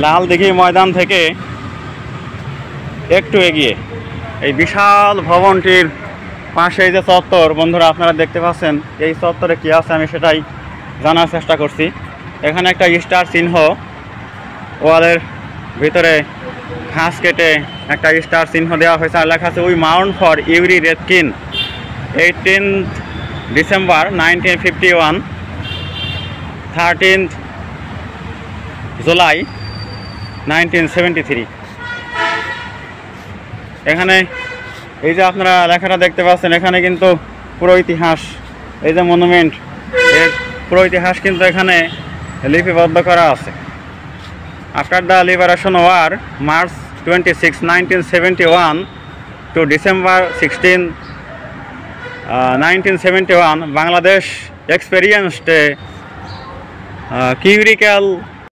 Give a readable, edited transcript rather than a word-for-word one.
লালদিঘি ময়দান থেকে একটু এগিয়ে এই বিশাল ভবনটির পাশে এই যে চত্বর, বন্ধুরা আপনারা দেখতে পাচ্ছেন, এই চত্বরে কী আছে আমি সেটাই জানার চেষ্টা করছি। এখানে একটা স্টার চিহ্ন, ওয়ালের ভিতরে ঘাস কেটে একটা স্টার চিহ্ন দেওয়া হয়েছে, আর লেখা আছে উই মাউন্ট for Yuri Redkin 18th December 1951, 13th July 1973। এখানে এই যে আপনারা লেখাটা দেখতে পাচ্ছেন, এখানে কিন্তু পুরো ইতিহাস, এই যে মনুমেন্ট, এর পুরো ইতিহাস কিন্তু এখানে লিপিবদ্ধ করা আছে। After the liberation war March 26, 1971 to December 16, 1971, Bangladesh experienced a curical